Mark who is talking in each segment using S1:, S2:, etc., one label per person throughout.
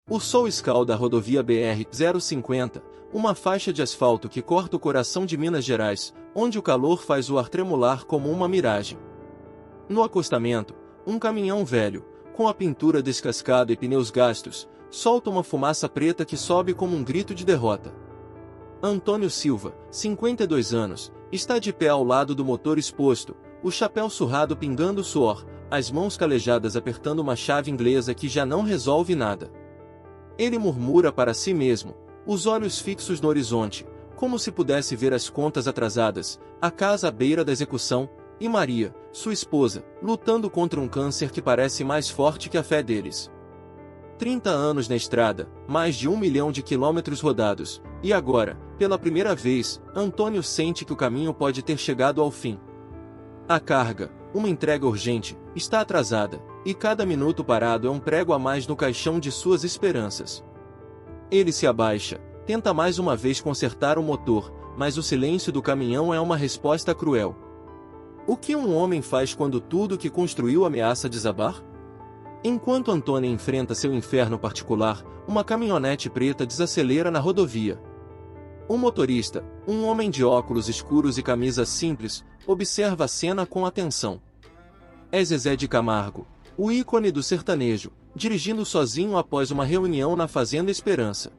S1: O sol escalda a rodovia BR-050, uma faixa de asfalto que corta o coração de Minas Gerais, onde o calor faz o ar tremular como uma miragem. No acostamento, um caminhão velho, com a pintura descascada e pneus gastos, solta uma fumaça preta que sobe como um grito de derrota. Antônio Silva, 52 anos, está de pé ao lado do motor exposto, o chapéu surrado pingando suor, as mãos calejadas apertando uma chave inglesa que já não resolve nada. Ele murmura para si mesmo, os olhos fixos no horizonte, como se pudesse ver as contas atrasadas, a casa à beira da execução, e Maria, sua esposa, lutando contra um câncer que parece mais forte que a fé deles. 30 anos na estrada, mais de 1 milhão de quilômetros rodados, e agora, pela primeira vez, Antônio sente que o caminho pode ter chegado ao fim. A carga, uma entrega urgente, está atrasada, e cada minuto parado é um prego a mais no caixão de suas esperanças. Ele se abaixa, tenta mais uma vez consertar o motor, mas o silêncio do caminhão é uma resposta cruel. O que um homem faz quando tudo que construiu ameaça desabar? Enquanto Antônio enfrenta seu inferno particular, uma caminhonete preta desacelera na rodovia. O motorista, um homem de óculos escuros e camisa simples, observa a cena com atenção. É Zezé de Camargo, o ícone do sertanejo, dirigindo sozinho após uma reunião na Fazenda Esperança.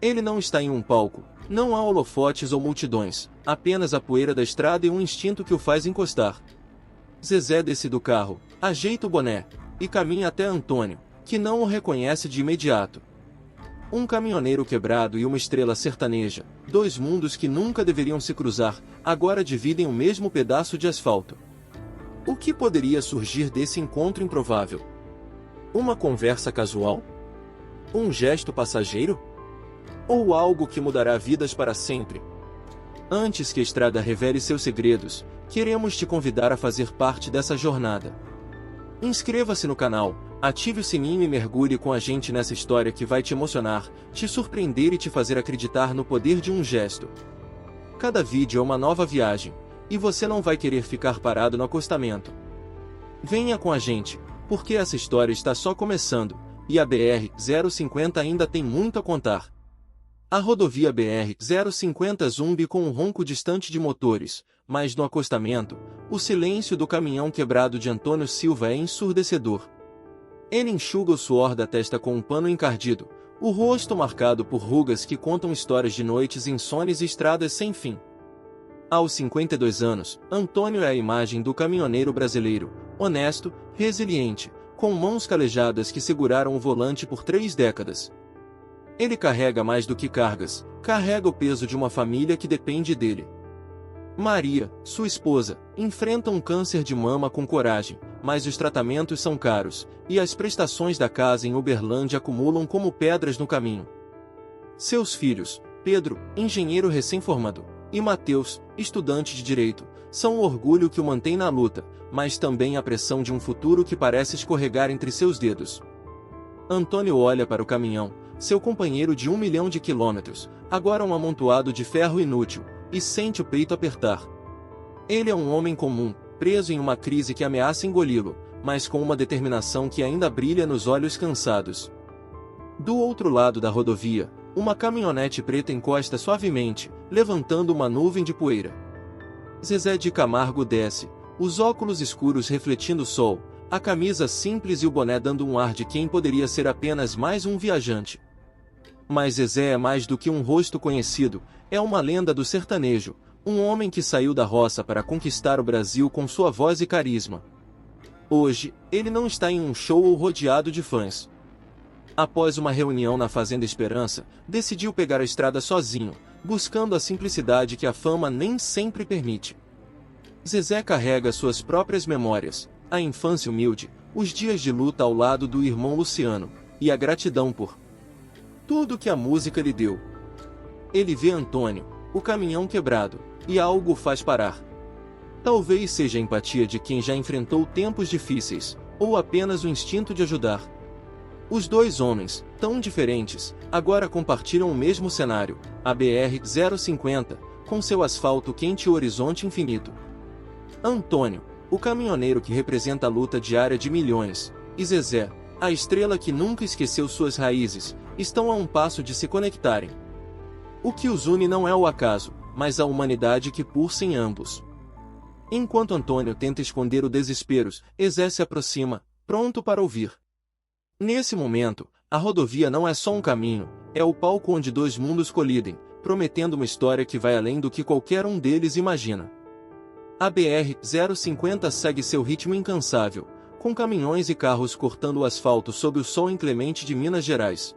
S1: Ele não está em um palco, não há holofotes ou multidões, apenas a poeira da estrada e um instinto que o faz encostar. Zezé desce do carro, ajeita o boné, e caminha até Antônio, que não o reconhece de imediato. Um caminhoneiro quebrado e uma estrela sertaneja, dois mundos que nunca deveriam se cruzar, agora dividem o mesmo pedaço de asfalto. O que poderia surgir desse encontro improvável? Uma conversa casual? Um gesto passageiro? Ou algo que mudará vidas para sempre? Antes que a estrada revele seus segredos, queremos te convidar a fazer parte dessa jornada. Inscreva-se no canal, ative o sininho e mergulhe com a gente nessa história que vai te emocionar, te surpreender e te fazer acreditar no poder de um gesto. Cada vídeo é uma nova viagem, e você não vai querer ficar parado no acostamento. Venha com a gente, porque essa história está só começando, e a BR-050 ainda tem muito a contar. A rodovia BR-050 zumbi com um ronco distante de motores, mas no acostamento, o silêncio do caminhão quebrado de Antônio Silva é ensurdecedor. Ele enxuga o suor da testa com um pano encardido, o rosto marcado por rugas que contam histórias de noites insones e estradas sem fim. Aos 52 anos, Antônio é a imagem do caminhoneiro brasileiro, honesto, resiliente, com mãos calejadas que seguraram o volante por 3 décadas. Ele carrega mais do que cargas, carrega o peso de uma família que depende dele. Maria, sua esposa, enfrenta um câncer de mama com coragem, mas os tratamentos são caros, e as prestações da casa em Uberlândia acumulam como pedras no caminho. Seus filhos, Pedro, engenheiro recém-formado, e Mateus, estudante de direito, são o orgulho que o mantém na luta, mas também a pressão de um futuro que parece escorregar entre seus dedos. Antônio olha para o caminhão, seu companheiro de 1 milhão de quilômetros, agora um amontoado de ferro inútil, e sente o peito apertar. Ele é um homem comum, preso em uma crise que ameaça engoli-lo, mas com uma determinação que ainda brilha nos olhos cansados. Do outro lado da rodovia, uma caminhonete preta encosta suavemente, levantando uma nuvem de poeira. Zezé de Camargo desce, os óculos escuros refletindo o sol, a camisa simples e o boné dando um ar de quem poderia ser apenas mais um viajante. Mas Zezé é mais do que um rosto conhecido, é uma lenda do sertanejo, um homem que saiu da roça para conquistar o Brasil com sua voz e carisma. Hoje, ele não está em um show ou rodeado de fãs. Após uma reunião na Fazenda Esperança, decidiu pegar a estrada sozinho, buscando a simplicidade que a fama nem sempre permite. Zezé carrega suas próprias memórias, a infância humilde, os dias de luta ao lado do irmão Luciano, e a gratidão por tudo que a música lhe deu. Ele vê Antônio, o caminhão quebrado, e algo o faz parar. Talvez seja a empatia de quem já enfrentou tempos difíceis, ou apenas o instinto de ajudar. Os dois homens, tão diferentes, agora compartilham o mesmo cenário, a BR-050, com seu asfalto quente e o horizonte infinito. Antônio, o caminhoneiro que representa a luta diária de milhões, e Zezé, a estrela que nunca esqueceu suas raízes, estão a um passo de se conectarem. O que os une não é o acaso, mas a humanidade que pulsa em ambos. Enquanto Antônio tenta esconder o desespero, Zezé se aproxima, pronto para ouvir. Nesse momento, a rodovia não é só um caminho, é o palco onde dois mundos colidem, prometendo uma história que vai além do que qualquer um deles imagina. A BR-050 segue seu ritmo incansável, com caminhões e carros cortando o asfalto sob o sol inclemente de Minas Gerais.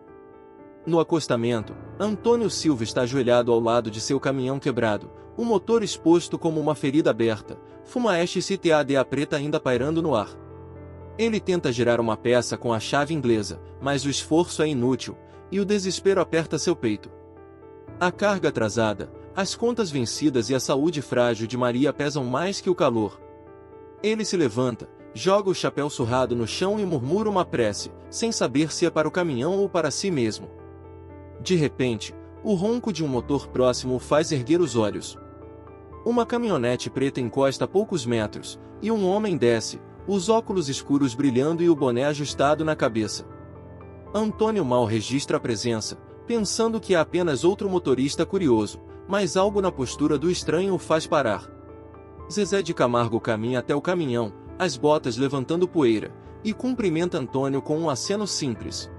S1: No acostamento, Antônio Silva está ajoelhado ao lado de seu caminhão quebrado, o motor exposto como uma ferida aberta, fumaça CTADA preta ainda pairando no ar. Ele tenta girar uma peça com a chave inglesa, mas o esforço é inútil, e o desespero aperta seu peito. A carga atrasada, as contas vencidas e a saúde frágil de Maria pesam mais que o calor. Ele se levanta, joga o chapéu surrado no chão e murmura uma prece, sem saber se é para o caminhão ou para si mesmo. De repente, o ronco de um motor próximo o faz erguer os olhos. Uma caminhonete preta encosta a poucos metros, e um homem desce, os óculos escuros brilhando e o boné ajustado na cabeça. Antônio mal registra a presença, pensando que é apenas outro motorista curioso, mas algo na postura do estranho o faz parar. Zezé de Camargo caminha até o caminhão, as botas levantando poeira, e cumprimenta Antônio com um aceno simples.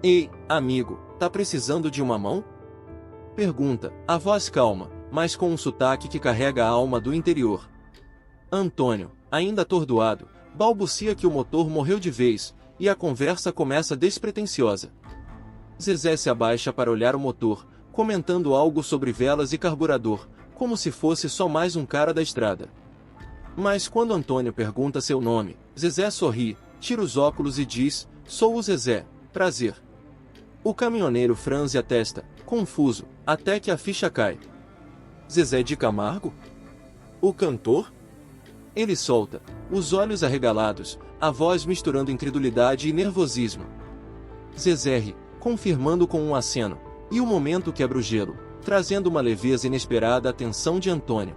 S1: Ei, amigo, tá precisando de uma mão? Pergunta, a voz calma, mas com um sotaque que carrega a alma do interior. Antônio, ainda atordoado, balbucia que o motor morreu de vez, e a conversa começa despretensiosa. Zezé se abaixa para olhar o motor, comentando algo sobre velas e carburador, como se fosse só mais um cara da estrada. Mas quando Antônio pergunta seu nome, Zezé sorri, tira os óculos e diz, sou o Zezé, prazer. O caminhoneiro franze a testa, confuso, até que a ficha cai. Zezé de Camargo? O cantor? Ele solta, os olhos arregalados, a voz misturando incredulidade e nervosismo. Zezé ri, confirmando com um aceno, e o momento quebra o gelo, trazendo uma leveza inesperada à atenção de Antônio.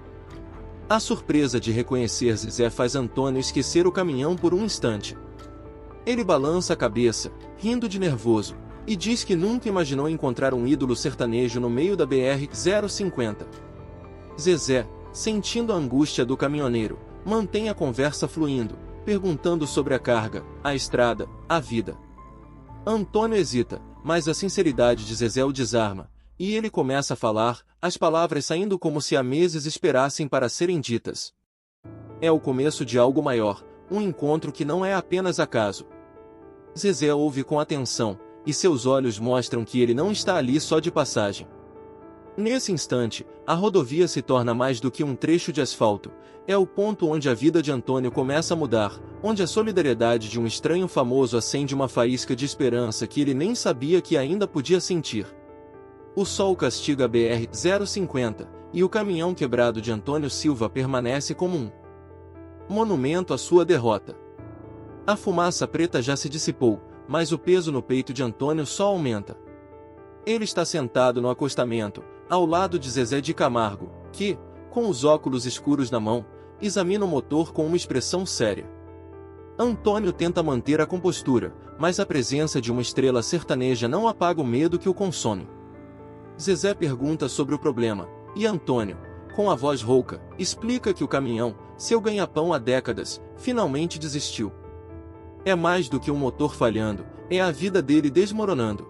S1: A surpresa de reconhecer Zezé faz Antônio esquecer o caminhão por um instante. Ele balança a cabeça, rindo de nervoso, e diz que nunca imaginou encontrar um ídolo sertanejo no meio da BR-050. Zezé, sentindo a angústia do caminhoneiro, mantém a conversa fluindo, perguntando sobre a carga, a estrada, a vida. Antônio hesita, mas a sinceridade de Zezé o desarma, e ele começa a falar, as palavras saindo como se há meses esperassem para serem ditas. É o começo de algo maior, um encontro que não é apenas acaso. Zezé ouve com atenção, e seus olhos mostram que ele não está ali só de passagem. Nesse instante, a rodovia se torna mais do que um trecho de asfalto, é o ponto onde a vida de Antônio começa a mudar, onde a solidariedade de um estranho famoso acende uma faísca de esperança que ele nem sabia que ainda podia sentir. O sol castiga a BR-050, e o caminhão quebrado de Antônio Silva permanece como um monumento à sua derrota. A fumaça preta já se dissipou, mas o peso no peito de Antônio só aumenta. Ele está sentado no acostamento, ao lado de Zezé de Camargo, que, com os óculos escuros na mão, examina o motor com uma expressão séria. Antônio tenta manter a compostura, mas a presença de uma estrela sertaneja não apaga o medo que o consome. Zezé pergunta sobre o problema, e Antônio, com a voz rouca, explica que o caminhão, seu ganha-pão há décadas, finalmente desistiu. É mais do que um motor falhando, é a vida dele desmoronando.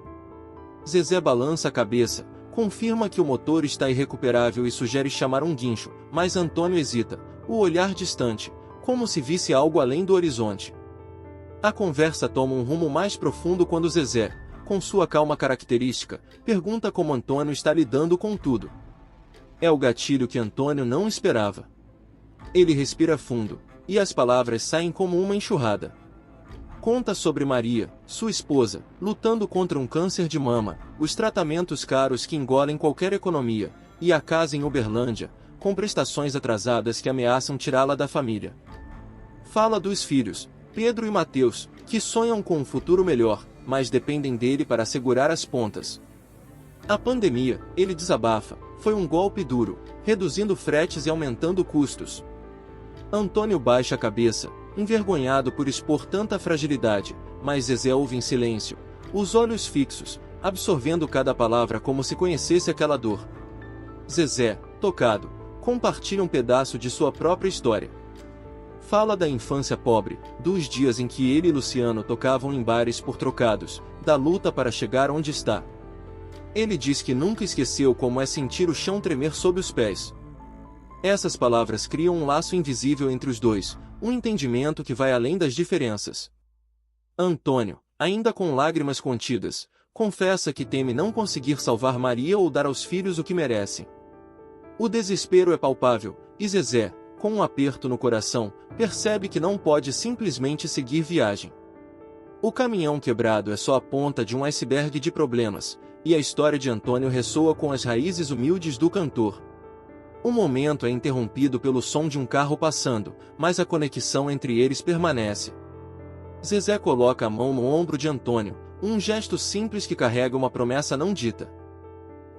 S1: Zezé balança a cabeça, confirma que o motor está irrecuperável e sugere chamar um guincho, mas Antônio hesita, o olhar distante, como se visse algo além do horizonte. A conversa toma um rumo mais profundo quando Zezé, com sua calma característica, pergunta como Antônio está lidando com tudo. É o gatilho que Antônio não esperava. Ele respira fundo, e as palavras saem como uma enxurrada. Conta sobre Maria, sua esposa, lutando contra um câncer de mama, os tratamentos caros que engolem qualquer economia, e a casa em Uberlândia, com prestações atrasadas que ameaçam tirá-la da família. Fala dos filhos, Pedro e Mateus, que sonham com um futuro melhor, mas dependem dele para segurar as pontas. A pandemia, ele desabafa, foi um golpe duro, reduzindo fretes e aumentando custos. Antônio baixa a cabeça, envergonhado por expor tanta fragilidade, mas Zezé ouve em silêncio, os olhos fixos, absorvendo cada palavra como se conhecesse aquela dor. Zezé, tocado, compartilha um pedaço de sua própria história. Fala da infância pobre, dos dias em que ele e Luciano tocavam em bares por trocados, da luta para chegar onde está. Ele diz que nunca esqueceu como é sentir o chão tremer sob os pés. Essas palavras criam um laço invisível entre os dois, um entendimento que vai além das diferenças. Antônio, ainda com lágrimas contidas, confessa que teme não conseguir salvar Maria ou dar aos filhos o que merecem. O desespero é palpável, e Zezé, com um aperto no coração, percebe que não pode simplesmente seguir viagem. O caminhão quebrado é só a ponta de um iceberg de problemas, e a história de Antônio ressoa com as raízes humildes do cantor. O momento é interrompido pelo som de um carro passando, mas a conexão entre eles permanece. Zezé coloca a mão no ombro de Antônio, um gesto simples que carrega uma promessa não dita.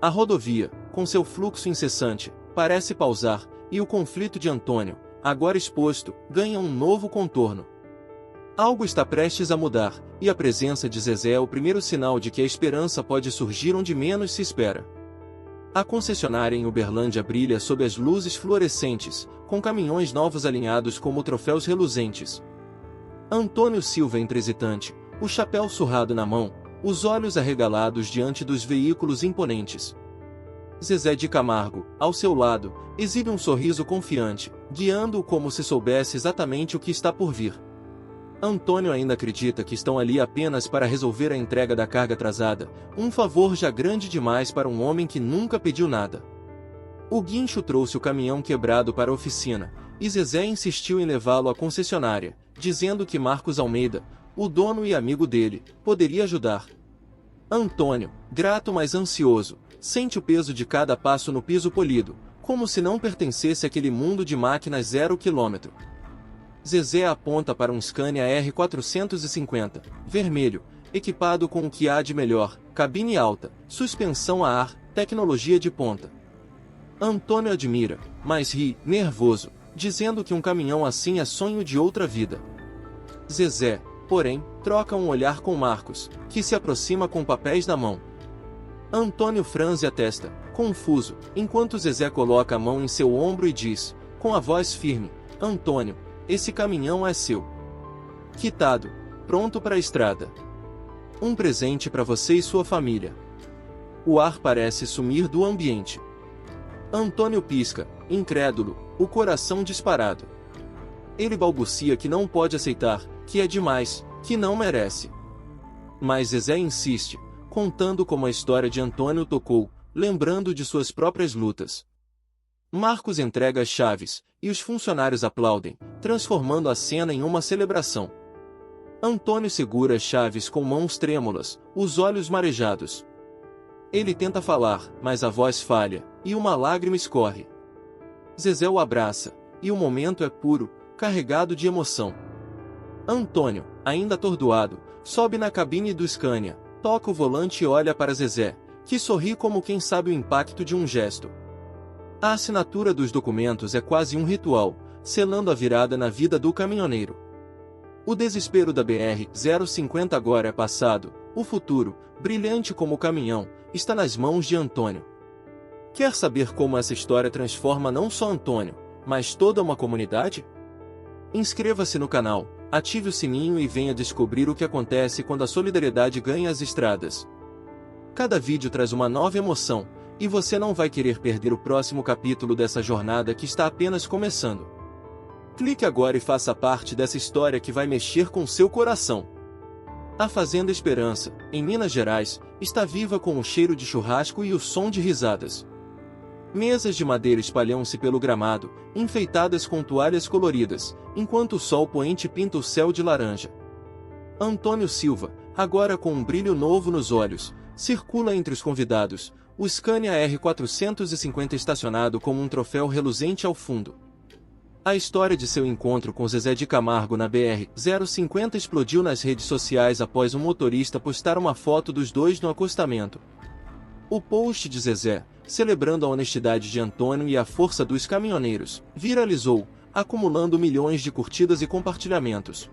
S1: A rodovia, com seu fluxo incessante, parece pausar, e o conflito de Antônio, agora exposto, ganha um novo contorno. Algo está prestes a mudar, e a presença de Zezé é o primeiro sinal de que a esperança pode surgir onde menos se espera. A concessionária em Uberlândia brilha sob as luzes fluorescentes, com caminhões novos alinhados como troféus reluzentes. Antônio Silva entresitante, o chapéu surrado na mão, os olhos arregalados diante dos veículos imponentes. Zezé de Camargo, ao seu lado, exibe um sorriso confiante, guiando-o como se soubesse exatamente o que está por vir. Antônio ainda acredita que estão ali apenas para resolver a entrega da carga atrasada, um favor já grande demais para um homem que nunca pediu nada. O guincho trouxe o caminhão quebrado para a oficina, e Zezé insistiu em levá-lo à concessionária, dizendo que Marcos Almeida, o dono e amigo dele, poderia ajudar. Antônio, grato mas ansioso, sente o peso de cada passo no piso polido, como se não pertencesse àquele mundo de máquinas 0 km. Zezé aponta para um Scania R450, vermelho, equipado com o que há de melhor, cabine alta, suspensão a ar, tecnologia de ponta. Antônio admira, mas ri, nervoso, dizendo que um caminhão assim é sonho de outra vida. Zezé, porém, troca um olhar com Marcos, que se aproxima com papéis na mão. Antônio franze a testa, confuso, enquanto Zezé coloca a mão em seu ombro e diz, com a voz firme, Antônio, esse caminhão é seu. Quitado, pronto para a estrada. Um presente para você e sua família. O ar parece sumir do ambiente. Antônio pisca, incrédulo, o coração disparado. Ele balbucia que não pode aceitar, que é demais, que não merece. Mas Zezé insiste, contando como a história de Antônio tocou, lembrando de suas próprias lutas. Marcos entrega as chaves, e os funcionários aplaudem, transformando a cena em uma celebração. Antônio segura as chaves com mãos trêmulas, os olhos marejados. Ele tenta falar, mas a voz falha, e uma lágrima escorre. Zezé o abraça, e o momento é puro, carregado de emoção. Antônio, ainda atordoado, sobe na cabine do Scania, toca o volante e olha para Zezé, que sorri como quem sabe o impacto de um gesto. A assinatura dos documentos é quase um ritual, selando a virada na vida do caminhoneiro. O desespero da BR-050 agora é passado, o futuro, brilhante como o caminhão, está nas mãos de Antônio. Quer saber como essa história transforma não só Antônio, mas toda uma comunidade? Inscreva-se no canal, ative o sininho e venha descobrir o que acontece quando a solidariedade ganha as estradas. Cada vídeo traz uma nova emoção, e você não vai querer perder o próximo capítulo dessa jornada que está apenas começando. Clique agora e faça parte dessa história que vai mexer com seu coração. A Fazenda Esperança, em Minas Gerais, está viva com o cheiro de churrasco e o som de risadas. Mesas de madeira espalham-se pelo gramado, enfeitadas com toalhas coloridas, enquanto o sol poente pinta o céu de laranja. Antônio Silva, agora com um brilho novo nos olhos, circula entre os convidados, o Scania R450 estacionado como um troféu reluzente ao fundo. A história de seu encontro com Zezé de Camargo na BR-050 explodiu nas redes sociais após um motorista postar uma foto dos dois no acostamento. O post de Zezé, celebrando a honestidade de Antônio e a força dos caminhoneiros, viralizou, acumulando milhões de curtidas e compartilhamentos.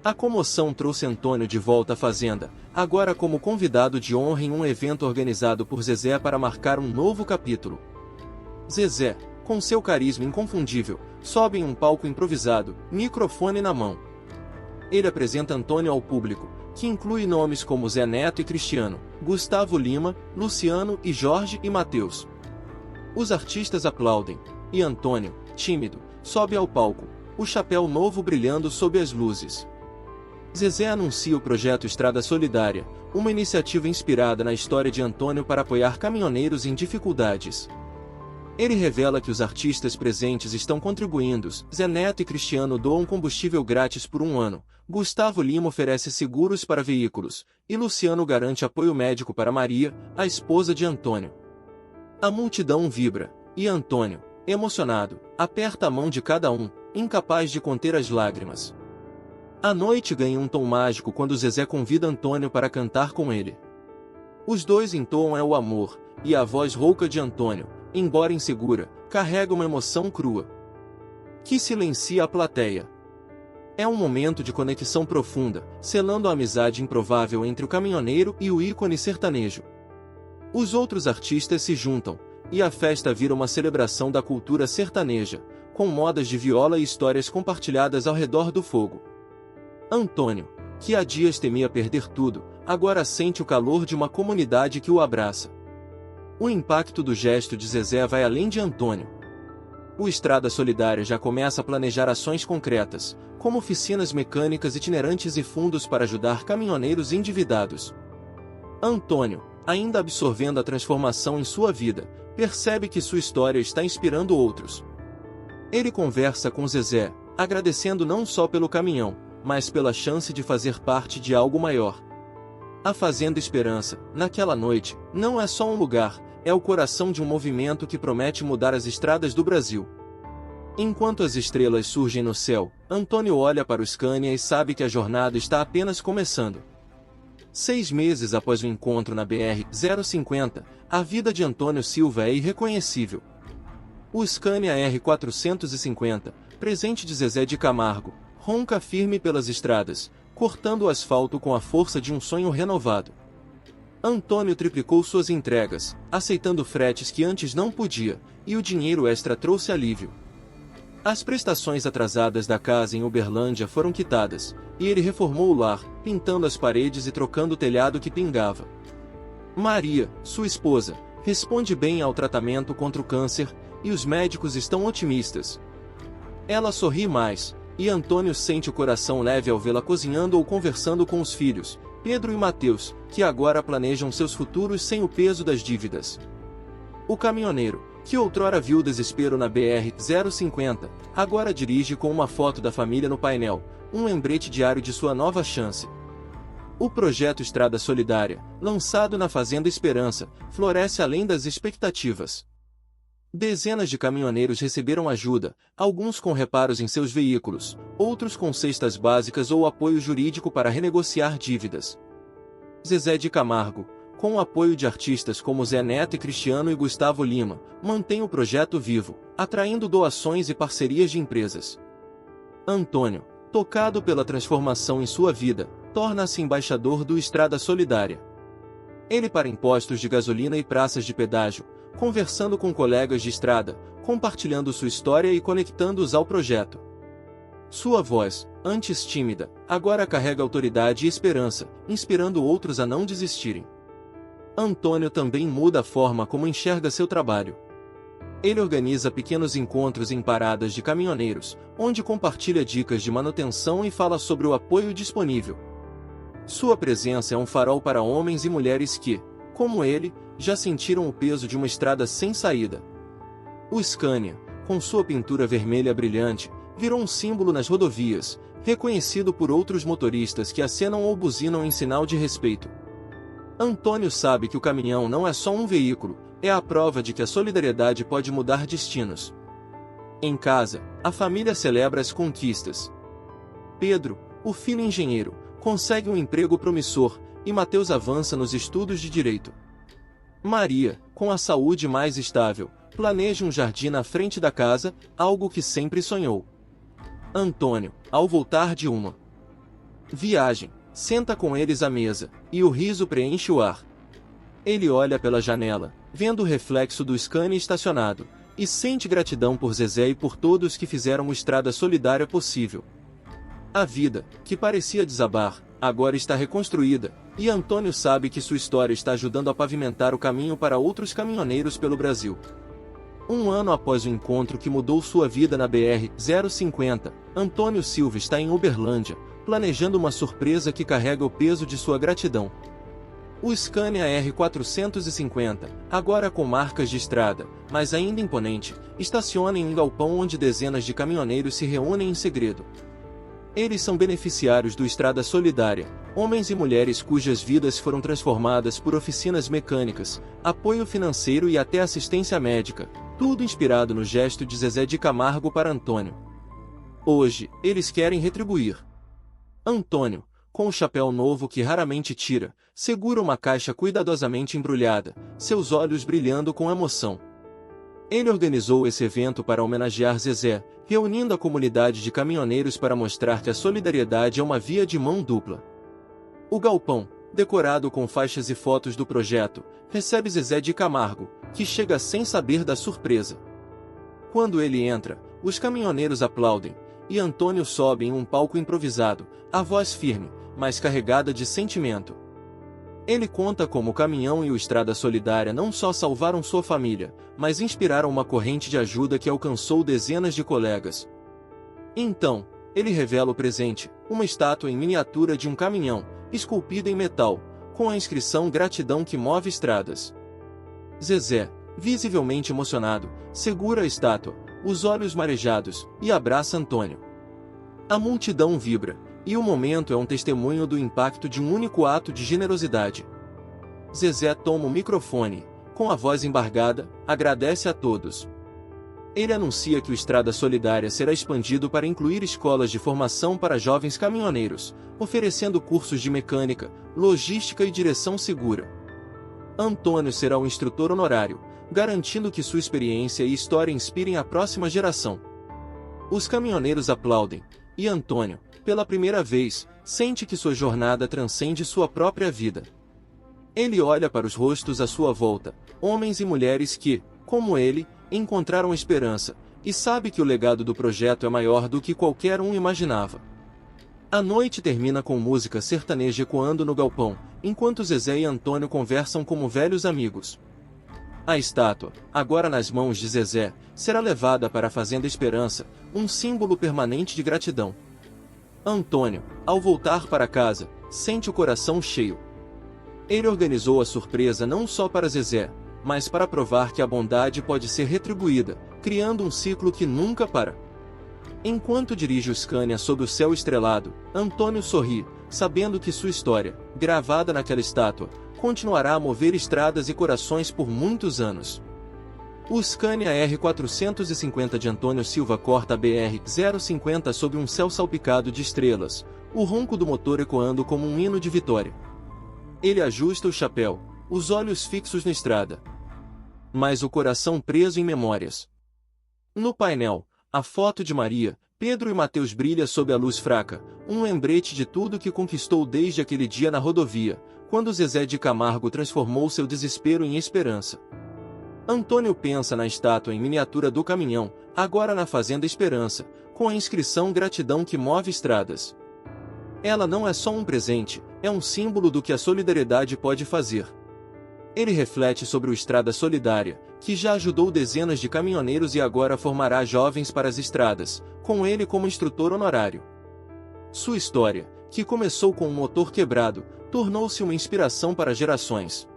S1: A comoção trouxe Antônio de volta à fazenda, agora como convidado de honra em um evento organizado por Zezé para marcar um novo capítulo. Zezé, com seu carisma inconfundível, sobe em um palco improvisado, microfone na mão. Ele apresenta Antônio ao público, que inclui nomes como Zé Neto e Cristiano, Gustavo Lima, Luciano e Jorge e Mateus. Os artistas aplaudem, e Antônio, tímido, sobe ao palco, o chapéu novo brilhando sob as luzes. Zezé anuncia o projeto Estrada Solidária, uma iniciativa inspirada na história de Antônio para apoiar caminhoneiros em dificuldades. Ele revela que os artistas presentes estão contribuindo. Zé Neto e Cristiano doam combustível grátis por um ano, Gustavo Lima oferece seguros para veículos, e Luciano garante apoio médico para Maria, a esposa de Antônio. A multidão vibra, e Antônio, emocionado, aperta a mão de cada um, incapaz de conter as lágrimas. A noite ganha um tom mágico quando Zezé convida Antônio para cantar com ele. Os dois entoam "É o Amor", e a voz rouca de Antônio, embora insegura, carrega uma emoção crua, que silencia a plateia. É um momento de conexão profunda, selando a amizade improvável entre o caminhoneiro e o ícone sertanejo. Os outros artistas se juntam, e a festa vira uma celebração da cultura sertaneja, com modas de viola e histórias compartilhadas ao redor do fogo. Antônio, que há dias temia perder tudo, agora sente o calor de uma comunidade que o abraça. O impacto do gesto de Zezé vai além de Antônio. O Estrada Solidária já começa a planejar ações concretas, como oficinas mecânicas itinerantes e fundos para ajudar caminhoneiros endividados. Antônio, ainda absorvendo a transformação em sua vida, percebe que sua história está inspirando outros. Ele conversa com Zezé, agradecendo não só pelo caminhão, mas pela chance de fazer parte de algo maior. A Fazenda Esperança, naquela noite, não é só um lugar, é o coração de um movimento que promete mudar as estradas do Brasil. Enquanto as estrelas surgem no céu, Antônio olha para o Scania e sabe que a jornada está apenas começando. 6 meses após o encontro na BR-050, a vida de Antônio Silva é irreconhecível. O Scania R450, presente de Zezé de Camargo, ronca firme pelas estradas, cortando o asfalto com a força de um sonho renovado. Antônio triplicou suas entregas, aceitando fretes que antes não podia, e o dinheiro extra trouxe alívio. As prestações atrasadas da casa em Uberlândia foram quitadas, e ele reformou o lar, pintando as paredes e trocando o telhado que pingava. Maria, sua esposa, responde bem ao tratamento contra o câncer, e os médicos estão otimistas. Ela sorri mais, e Antônio sente o coração leve ao vê-la cozinhando ou conversando com os filhos, Pedro e Mateus, que agora planejam seus futuros sem o peso das dívidas. O caminhoneiro, que outrora viu o desespero na BR-050, agora dirige com uma foto da família no painel, um lembrete diário de sua nova chance. O projeto Estrada Solidária, lançado na Fazenda Esperança, floresce além das expectativas. Dezenas de caminhoneiros receberam ajuda, alguns com reparos em seus veículos, outros com cestas básicas ou apoio jurídico para renegociar dívidas. Zezé de Camargo, com o apoio de artistas como Zé Neto e Cristiano e Gustavo Lima, mantém o projeto vivo, atraindo doações e parcerias de empresas. Antônio, tocado pela transformação em sua vida, torna-se embaixador do Estrada Solidária. Ele para impostos de gasolina e praças de pedágio, conversando com colegas de estrada, compartilhando sua história e conectando-os ao projeto. Sua voz, antes tímida, agora carrega autoridade e esperança, inspirando outros a não desistirem. Antônio também muda a forma como enxerga seu trabalho. Ele organiza pequenos encontros em paradas de caminhoneiros, onde compartilha dicas de manutenção e fala sobre o apoio disponível. Sua presença é um farol para homens e mulheres que, como ele, já sentiram o peso de uma estrada sem saída. O Scania, com sua pintura vermelha brilhante, virou um símbolo nas rodovias, reconhecido por outros motoristas que acenam ou buzinam em sinal de respeito. Antônio sabe que o caminhão não é só um veículo, é a prova de que a solidariedade pode mudar destinos. Em casa, a família celebra as conquistas. Pedro, o filho engenheiro, consegue um emprego promissor, e Mateus avança nos estudos de direito. Maria, com a saúde mais estável, planeja um jardim na frente da casa, algo que sempre sonhou. Antônio, ao voltar de uma Viagem, senta com eles à mesa, e o riso preenche o ar. Ele olha pela janela, vendo o reflexo do Scania estacionado, e sente gratidão por Zezé e por todos que fizeram o Estrada Solidária possível. A vida, que parecia desabar, agora está reconstruída, e Antônio sabe que sua história está ajudando a pavimentar o caminho para outros caminhoneiros pelo Brasil. Um ano após o encontro que mudou sua vida na BR-050, Antônio Silva está em Uberlândia, planejando uma surpresa que carrega o peso de sua gratidão. O Scania R450, agora com marcas de estrada, mas ainda imponente, estaciona em um galpão onde dezenas de caminhoneiros se reúnem em segredo. Eles são beneficiários do Estrada Solidária, homens e mulheres cujas vidas foram transformadas por oficinas mecânicas, apoio financeiro e até assistência médica, tudo inspirado no gesto de Zezé de Camargo para Antônio. Hoje, eles querem retribuir. Antônio, com o chapéu novo que raramente tira, segura uma caixa cuidadosamente embrulhada, seus olhos brilhando com emoção. Ele organizou esse evento para homenagear Zezé, reunindo a comunidade de caminhoneiros para mostrar que a solidariedade é uma via de mão dupla. O galpão, decorado com faixas e fotos do projeto, recebe Zezé de Camargo, que chega sem saber da surpresa. Quando ele entra, os caminhoneiros aplaudem, e Antônio sobe em um palco improvisado, a voz firme, mas carregada de sentimento. Ele conta como o caminhão e o Estrada Solidária não só salvaram sua família, mas inspiraram uma corrente de ajuda que alcançou dezenas de colegas. Então, ele revela o presente, uma estátua em miniatura de um caminhão, esculpida em metal, com a inscrição Gratidão que move estradas. Zezé, visivelmente emocionado, segura a estátua, os olhos marejados, e abraça Antônio. A multidão vibra, e o momento é um testemunho do impacto de um único ato de generosidade. Zezé toma o microfone, com a voz embargada, agradece a todos. Ele anuncia que o Estrada Solidária será expandido para incluir escolas de formação para jovens caminhoneiros, oferecendo cursos de mecânica, logística e direção segura. Antônio será o instrutor honorário, garantindo que sua experiência e história inspirem a próxima geração. Os caminhoneiros aplaudem, e Antônio, pela primeira vez, sente que sua jornada transcende sua própria vida. Ele olha para os rostos à sua volta, homens e mulheres que, como ele, encontraram esperança, e sabe que o legado do projeto é maior do que qualquer um imaginava. A noite termina com música sertaneja ecoando no galpão, enquanto Zezé e Antônio conversam como velhos amigos. A estátua, agora nas mãos de Zezé, será levada para a Fazenda Esperança, um símbolo permanente de gratidão. Antônio, ao voltar para casa, sente o coração cheio. Ele organizou a surpresa não só para Zezé, mas para provar que a bondade pode ser retribuída, criando um ciclo que nunca para. Enquanto dirige o Scania sob o céu estrelado, Antônio sorri, sabendo que sua história, gravada naquela estátua, continuará a mover estradas e corações por muitos anos. O Scania R450 de Antônio Silva corta a BR-050 sob um céu salpicado de estrelas, o ronco do motor ecoando como um hino de vitória. Ele ajusta o chapéu, os olhos fixos na estrada, mas o coração preso em memórias. No painel, a foto de Maria, Pedro e Mateus brilha sob a luz fraca, um lembrete de tudo que conquistou desde aquele dia na rodovia, quando Zezé de Camargo transformou seu desespero em esperança. Antônio pensa na estátua em miniatura do caminhão, agora na Fazenda Esperança, com a inscrição Gratidão que move estradas. Ela não é só um presente, é um símbolo do que a solidariedade pode fazer. Ele reflete sobre o Estrada Solidária, que já ajudou dezenas de caminhoneiros e agora formará jovens para as estradas, com ele como instrutor honorário. Sua história, que começou com um motor quebrado, tornou-se uma inspiração para gerações.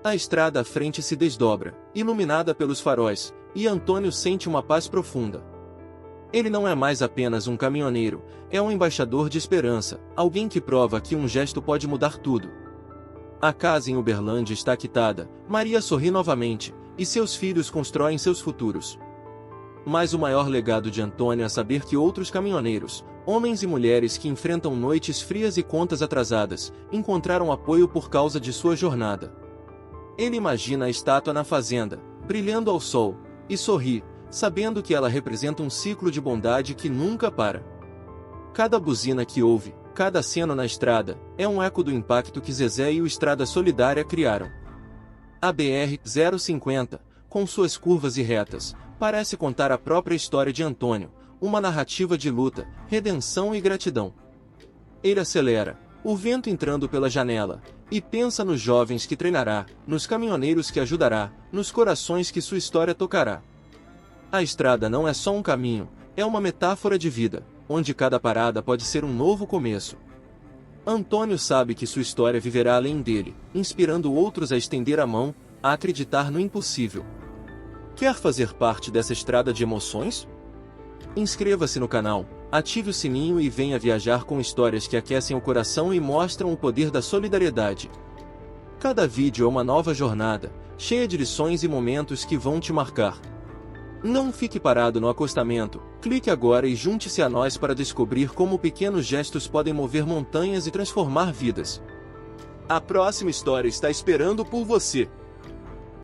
S1: A estrada à frente se desdobra, iluminada pelos faróis, e Antônio sente uma paz profunda. Ele não é mais apenas um caminhoneiro, é um embaixador de esperança, alguém que prova que um gesto pode mudar tudo. A casa em Uberlândia está quitada, Maria sorri novamente, e seus filhos constroem seus futuros. Mas o maior legado de Antônio é saber que outros caminhoneiros, homens e mulheres que enfrentam noites frias e contas atrasadas, encontraram apoio por causa de sua jornada. Ele imagina a estátua na fazenda, brilhando ao sol, e sorri, sabendo que ela representa um ciclo de bondade que nunca para. Cada buzina que ouve, Cada aceno na estrada é um eco do impacto que Zezé e o Estrada Solidária criaram. A BR-050, com suas curvas e retas, parece contar a própria história de Antônio, uma narrativa de luta, redenção e gratidão. Ele acelera, o vento entrando pela janela, e pensa nos jovens que treinará, nos caminhoneiros que ajudará, nos corações que sua história tocará. A estrada não é só um caminho, é uma metáfora de vida, onde cada parada pode ser um novo começo. Antônio sabe que sua história viverá além dele, inspirando outros a estender a mão, a acreditar no impossível. Quer fazer parte dessa estrada de emoções? Inscreva-se no canal, ative o sininho e venha viajar com histórias que aquecem o coração e mostram o poder da solidariedade. Cada vídeo é uma nova jornada, cheia de lições e momentos que vão te marcar. Não fique parado no acostamento, clique agora e junte-se a nós para descobrir como pequenos gestos podem mover montanhas e transformar vidas. A próxima história está esperando por você.